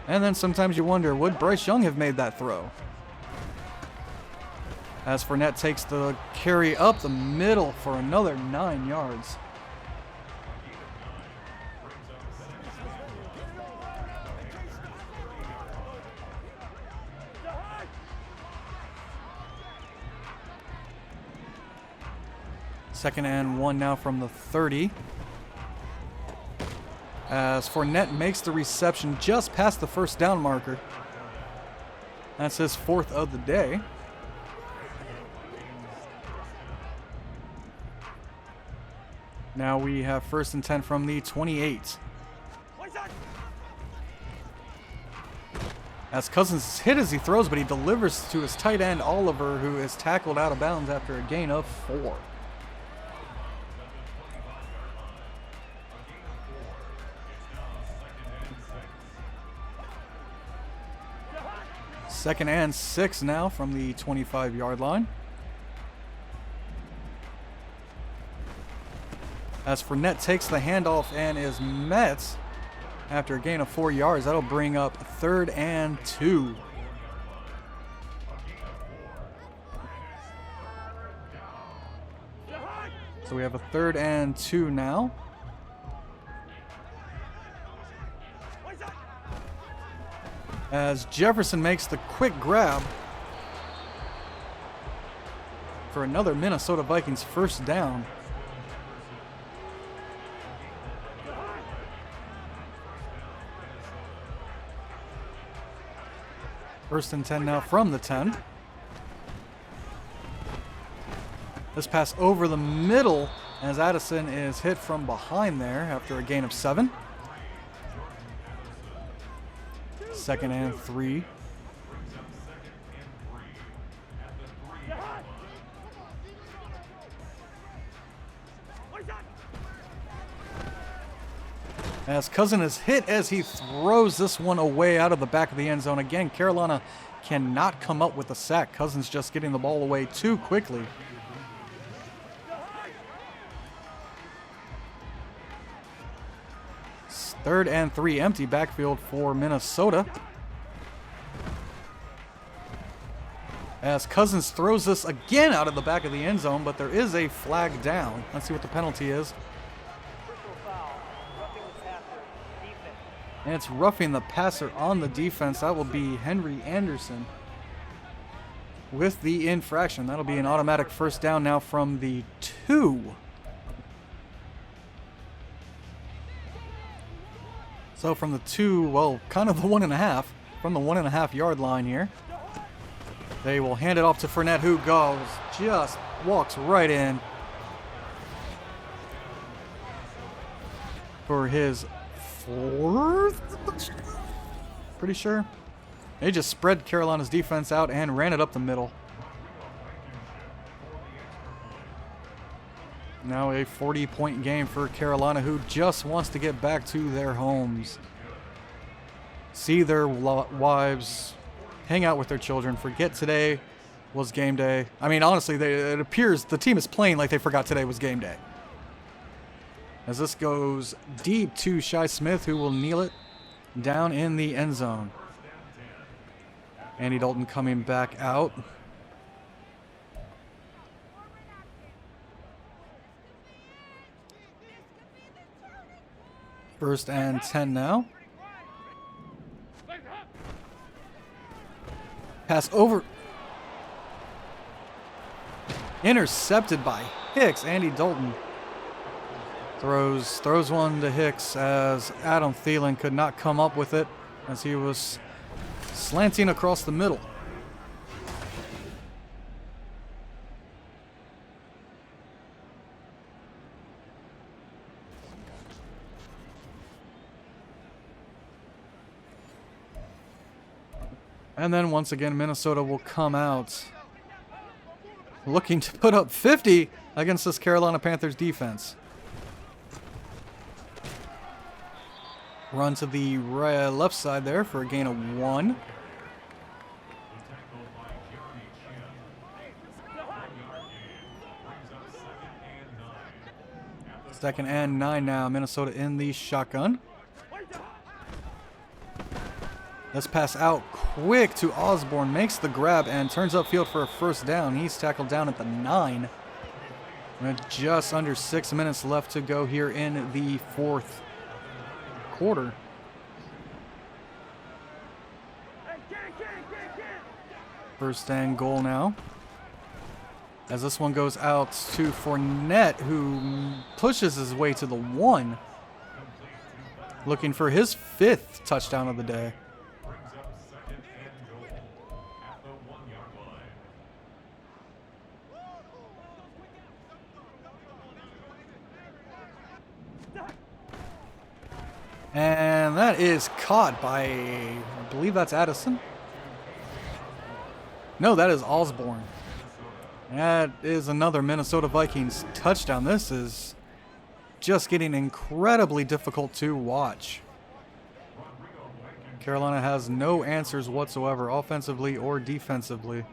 And then sometimes you wonder, would Bryce Young have made that throw? As Fournette takes the carry up the middle for another 9 yards. Second and 1 now from the 30. As Fournette makes the reception just past the first down marker. That's his 4th of the day. Now we have 1st and 10 from the 28. As Cousins is hit as he throws, but he delivers to his tight end Oliver, who is tackled out of bounds after a gain of 4. Second and 6 now from the 25-yard line. As Fournette takes the handoff and is met after a gain of 4 yards. That'll bring up 3rd and 2. So we have a 3rd and 2 now. As Jefferson makes the quick grab for another Minnesota Vikings first down. First and 10 now from the 10. This pass over the middle as Addison is hit from behind there after a gain of 7. 2nd and 3. As Cousin is hit as he throws this one away out of the back of the end zone. Again, Carolina cannot come up with a sack. Cousins just getting the ball away too quickly. It's 3rd and 3, empty backfield for Minnesota. As Cousins throws this again out of the back of the end zone, but there is a flag down. Let's see what the penalty is. And it's roughing the passer on the defense. That will be Henry Anderson with the infraction. That'll be an automatic first down now from the 2. So from the 2, well, kind of the 1.5, from the 1.5 yard line here. They will hand it off to Fournette, who goes, just walks right in for his 4th? Pretty sure. They just spread Carolina's defense out and ran it up the middle. Now a 40-point game for Carolina, who just wants to get back to their homes. See their wives, hang out with their children, forget today was game day. I mean, honestly, it appears the team is playing like they forgot today was game day. As this goes deep to Shi Smith, who will kneel it down in the end zone. Andy Dalton coming back out. First and 10 now. Pass over. Intercepted by Hicks. Andy Dalton throws one to Hicks as Adam Thielen could not come up with it as he was slanting across the middle. And then once again, Minnesota will come out looking to put up 50 against this Carolina Panthers defense. Run to the left side there for a gain of 1. Second and 9 now. Minnesota in the shotgun. Let's pass out quick to Osborne. Makes the grab and turns upfield for a first down. He's tackled down at the 9. With just under 6 minutes left to go here in the 4th quarter. First and goal now. As this one goes out to Fournette, who pushes his way to the 1. Looking for his 5th touchdown of the day. And that is caught by, I believe that's Addison. No, that is Osborne. That is another Minnesota Vikings touchdown. This is just getting incredibly difficult to watch. Carolina has no answers whatsoever, offensively or defensively.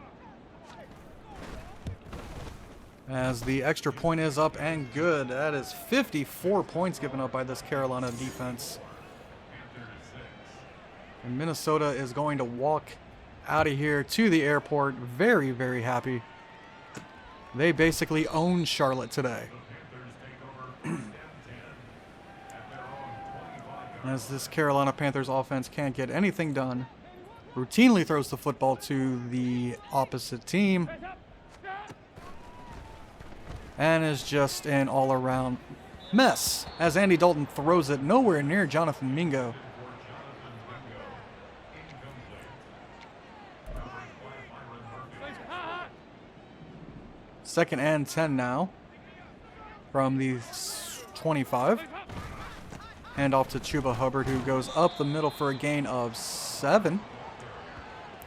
As the extra point is up and good. That is 54 points given up by this Carolina defense. And Minnesota is going to walk out of here to the airport very, very happy. They basically own Charlotte today. as this Carolina Panthers offense can't get anything done. Routinely throws the football to the opposite team. And is just an all-around mess as Andy Dalton throws it nowhere near Jonathan Mingo. Second and 10 now from the 25. Hand off to Chuba Hubbard, who goes up the middle for a gain of 7.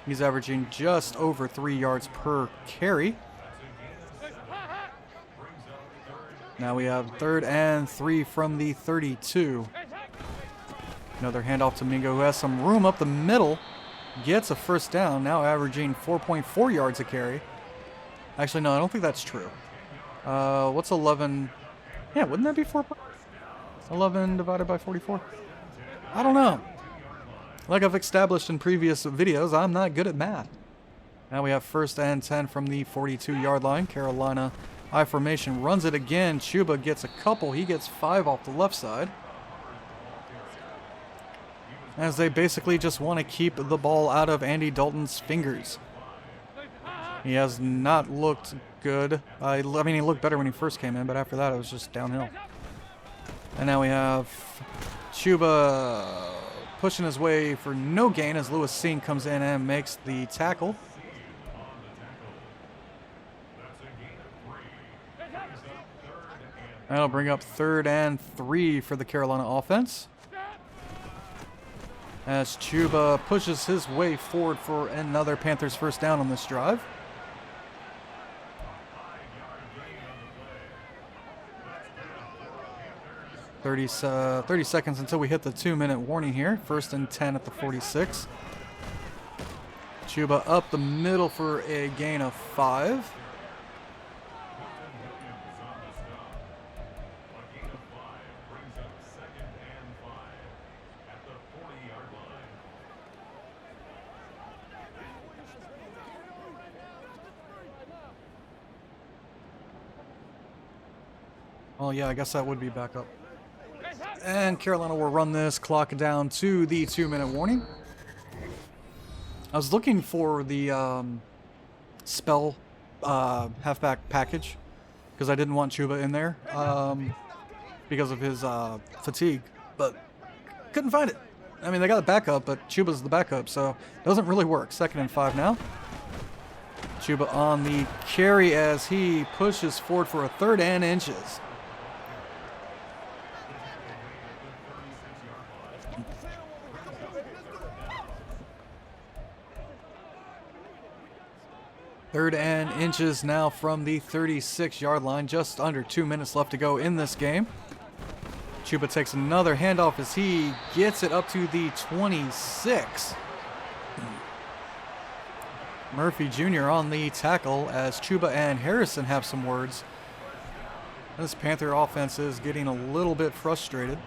He's averaging just over 3 yards per carry. Now we have 3rd and 3 from the 32. Another handoff to Mingo, who has some room up the middle. Gets a first down, now averaging 4.4 yards a carry. Actually, no, I don't think that's true. What's 11? Yeah, wouldn't that be 4? 11 divided by 44? I don't know. Like I've established in previous videos, I'm not good at math. Now we have 1st and 10 from the 42-yard line. Carolina I formation runs it again. Chuba gets a couple. He gets 5 off the left side. As they basically just want to keep the ball out of Andy Dalton's fingers. He has not looked good. I mean, he looked better when he first came in, but after that it was just downhill. And now we have Chuba pushing his way for no gain as Lewis Singh comes in and makes the tackle. That'll bring up 3rd and 3 for the Carolina offense. As Chuba pushes his way forward for another Panthers first down on this drive. Thirty seconds until we hit the 2-minute warning here. 1st and 10 at the 46. Chuba up the middle for a gain of 5. Well, yeah, I guess that would be back up. And Carolina will run this clock down to the 2-minute warning. I was looking for the spell halfback package because I didn't want Chuba in there because of his fatigue, but couldn't find it. I mean, they got a backup, but Chuba's the backup, so it doesn't really work. 2nd and 5 now. Chuba on the carry as he pushes forward for a 3rd and inches. Third and inches now from the 36-yard line. Just under 2 minutes left to go in this game. Chuba takes another handoff as he gets it up to the 26. Murphy Jr. on the tackle as Chuba and Harrison have some words. This Panther offense is getting a little bit frustrated.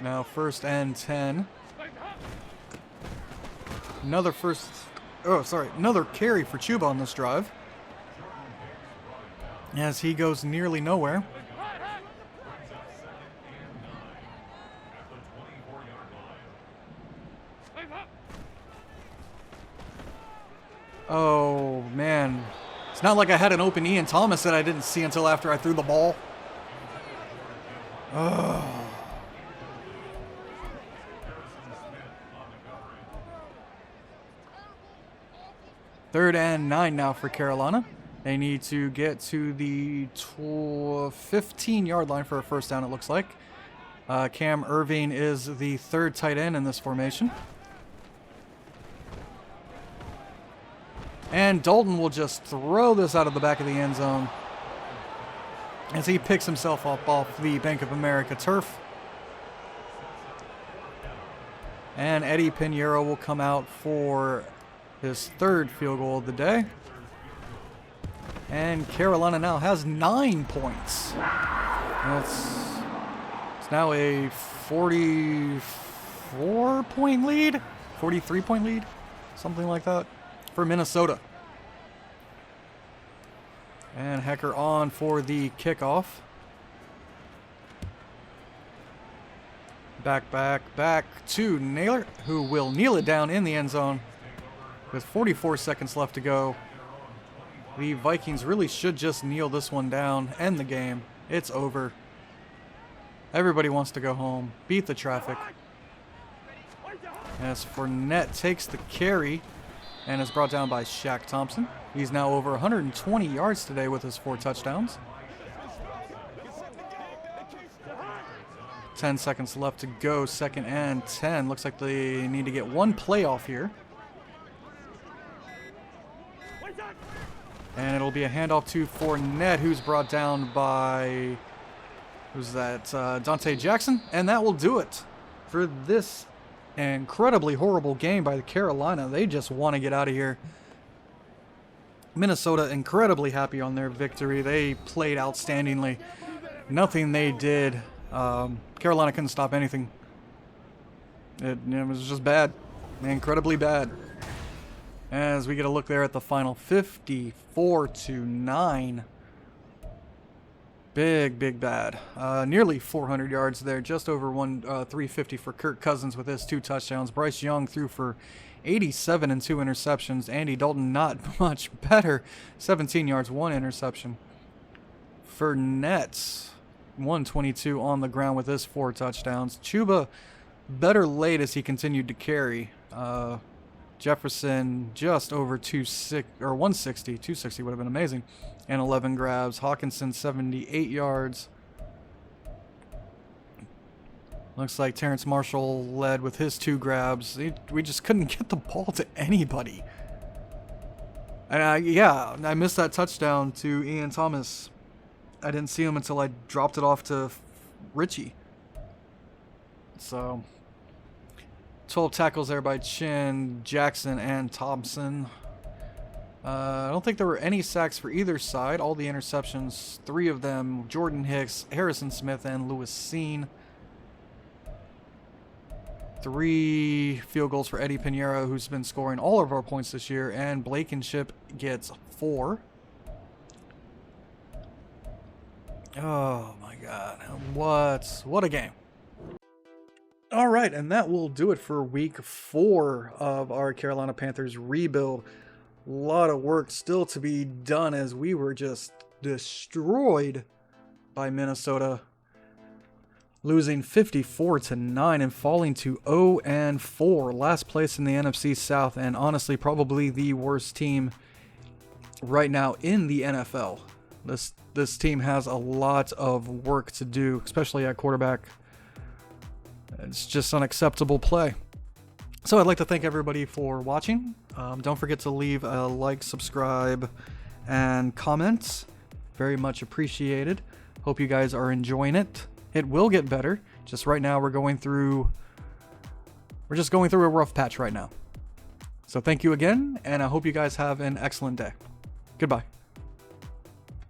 Now 1st and 10. Another carry for Chuba on this drive. As he goes nearly nowhere. Oh, man. It's not like I had an open Ian Thomas that I didn't see until after I threw the ball. Ugh. Third and 9 now for Carolina. They need to get to the 15-yard line for a first down, it looks like. Cam Irving is the 3rd tight end in this formation. And Dalton will just throw this out of the back of the end zone as he picks himself up off the Bank of America turf. And Eddie Pinheiro will come out for his 3rd field goal of the day. And Carolina now has 9 points. And it's now a 44-point lead? 43-point lead? Something like that for Minnesota. And Hecker on for the kickoff. Back to Naylor, who will kneel it down in the end zone with 44 seconds left to go. The Vikings really should just kneel this one down, end the game. It's over. Everybody wants to go home, beat the traffic. As Fournette takes the carry and is brought down by Shaq Thompson. He's now over 120 yards today with his 4 touchdowns. 10 seconds left to go, 2nd and 10. Looks like they need to get one play off here. And it'll be a handoff to Fournette, who's brought down by, who's that, Dante Jackson. And that will do it for this incredibly horrible game by Carolina. They just want to get out of here. Minnesota incredibly happy on their victory. They played outstandingly. Nothing they did. Carolina couldn't stop anything. It was just bad. Incredibly bad. As we get a look there at the final 54-9. Big bad. Nearly 400 yards there. Just over 350 for Kirk Cousins with his 2 touchdowns. Bryce Young threw for 87 and 2 interceptions. Andy Dalton not much better. 17 yards, 1 interception. Fournette 122 on the ground with his 4 touchdowns. Chuba better late as he continued to carry. Jefferson just over 160. 260 would have been amazing. And 11 grabs. Hawkinson 78 yards. Looks like Terrence Marshall led with his 2 grabs. We just couldn't get the ball to anybody. And I missed that touchdown to Ian Thomas. I didn't see him until I dropped it off to Richie. So 12 tackles there by Chin, Jackson, and Thompson. I don't think there were any sacks for either side. All the interceptions, 3 of them, Jordan Hicks, Harrison Smith, and Lewis Seen. 3 field goals for Eddie Pinheiro, who's been scoring all of our points this year, and Blankenship gets 4. Oh my God, what a game. All right, and that will do it for week 4 of our Carolina Panthers rebuild. A lot of work still to be done as we were just destroyed by Minnesota, losing 54-9 and falling to 0-4, last place in the NFC South, and honestly probably the worst team right now in the NFL. This team has a lot of work to do, especially at quarterback. It's just unacceptable play. So I'd like to thank everybody for watching. Don't forget to leave a like, subscribe, and comment. Very much appreciated. Hope you guys are enjoying it. It will get better. Just right now we're just going through a rough patch right now. So thank you again, and I hope you guys have an excellent day. Goodbye.